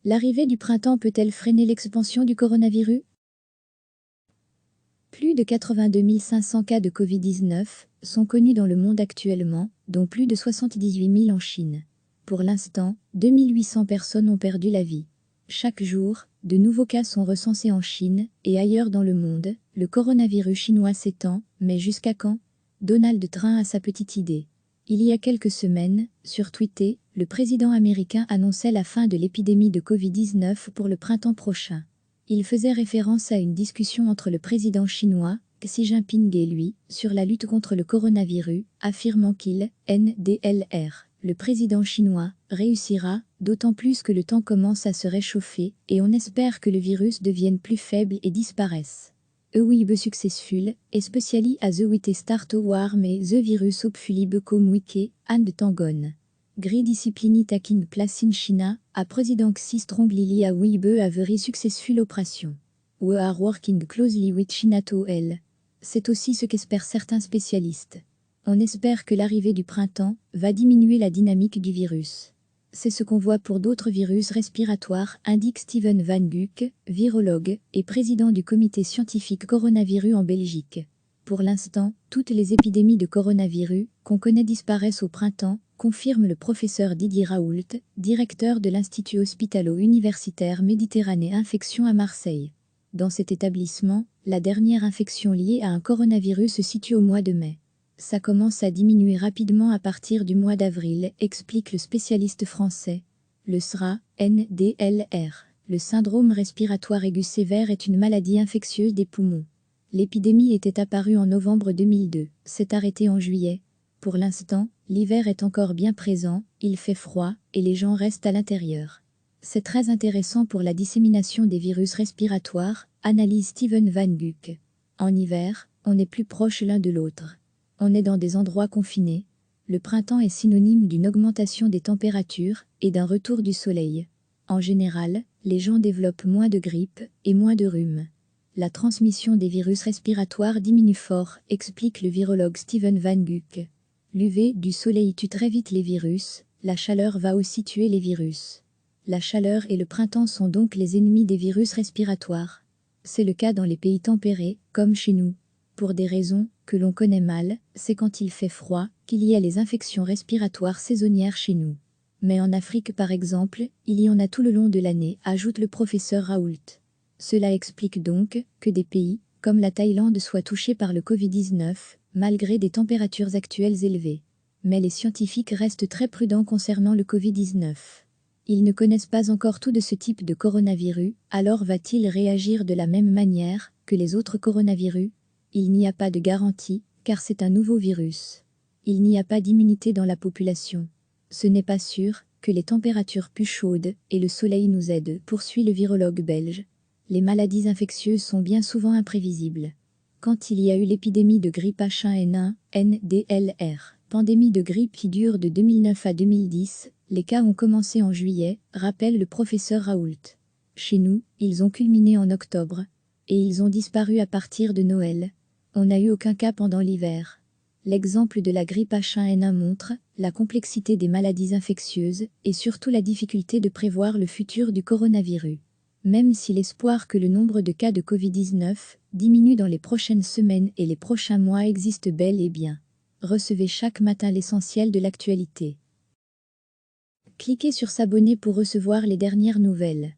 L'arrivée du printemps peut-elle freiner l'expansion du coronavirus? Plus de 82 500 cas de Covid-19 sont connus dans le monde actuellement, dont plus de 78 000 en Chine. Pour l'instant, 2800 personnes ont perdu la vie. Chaque jour, de nouveaux cas sont recensés en Chine et ailleurs dans le monde. Le coronavirus chinois s'étend, mais jusqu'à quand? Donald Trump a sa petite idée. Il y a quelques semaines, sur Twitter, le président américain annonçait la fin de l'épidémie de Covid-19 pour le printemps prochain. Il faisait référence à une discussion entre le président chinois, Xi Jinping et lui, sur la lutte contre le coronavirus, affirmant qu'il, NDLR, le président chinois, réussira, d'autant plus que le temps commence à se réchauffer, et on espère que le virus devienne plus faible et disparaisse. We be successful, especially as we start war mais the virus hopefully become weak and tangon. Gri discipline taking place in China, a President Xi strongly a we be a very successful operation. We are working closely with China to help. C'est aussi ce qu'espèrent certains spécialistes. On espère que l'arrivée du printemps va diminuer la dynamique du virus. C'est ce qu'on voit pour d'autres virus respiratoires, indique Steven Van Guck, virologue et président du comité scientifique coronavirus en Belgique. Pour l'instant, toutes les épidémies de coronavirus qu'on connaît disparaissent au printemps, confirme le professeur Didier Raoult, directeur de l'Institut hospitalo-universitaire Méditerranée Infection à Marseille. Dans cet établissement, la dernière infection liée à un coronavirus se situe au mois de mai. Ça commence à diminuer rapidement à partir du mois d'avril, explique le spécialiste français. Le SRA, NDLR, le syndrome respiratoire aigu sévère est une maladie infectieuse des poumons. L'épidémie était apparue en novembre 2002, s'est arrêtée en juillet. Pour l'instant, l'hiver est encore bien présent, il fait froid, et les gens restent à l'intérieur. C'est très intéressant pour la dissémination des virus respiratoires, analyse Steven Van Guck. En hiver, on est plus proche l'un de l'autre. On est dans des endroits confinés. Le printemps est synonyme d'une augmentation des températures et d'un retour du soleil. En général, les gens développent moins de grippe et moins de rhume. La transmission des virus respiratoires diminue fort, explique le virologue Steven Van Guck. L'UV du soleil tue très vite les virus, la chaleur va aussi tuer les virus. La chaleur et le printemps sont donc les ennemis des virus respiratoires. C'est le cas dans les pays tempérés, comme chez nous. Pour des raisons que l'on connaît mal, c'est quand il fait froid qu'il y a les infections respiratoires saisonnières chez nous. Mais en Afrique par exemple, il y en a tout le long de l'année, ajoute le professeur Raoult. Cela explique donc que des pays, comme la Thaïlande, soient touchés par le Covid-19, malgré des températures actuelles élevées. Mais les scientifiques restent très prudents concernant le Covid-19. Ils ne connaissent pas encore tout de ce type de coronavirus, alors va-t-il réagir de la même manière que les autres coronavirus? Il n'y a pas de garantie, car c'est un nouveau virus. Il n'y a pas d'immunité dans la population. Ce n'est pas sûr que les températures plus chaudes et le soleil nous aident, poursuit le virologue belge. Les maladies infectieuses sont bien souvent imprévisibles. Quand il y a eu l'épidémie de grippe H1N1, NDLR, pandémie de grippe qui dure de 2009 à 2010, les cas ont commencé en juillet, rappelle le professeur Raoult. Chez nous, ils ont culminé en octobre, et ils ont disparu à partir de Noël. On n'a eu aucun cas pendant l'hiver. L'exemple de la grippe H1N1 montre la complexité des maladies infectieuses et surtout la difficulté de prévoir le futur du coronavirus. Même si l'espoir que le nombre de cas de Covid-19 diminue dans les prochaines semaines et les prochains mois existe bel et bien. Recevez chaque matin l'essentiel de l'actualité. Cliquez sur s'abonner pour recevoir les dernières nouvelles.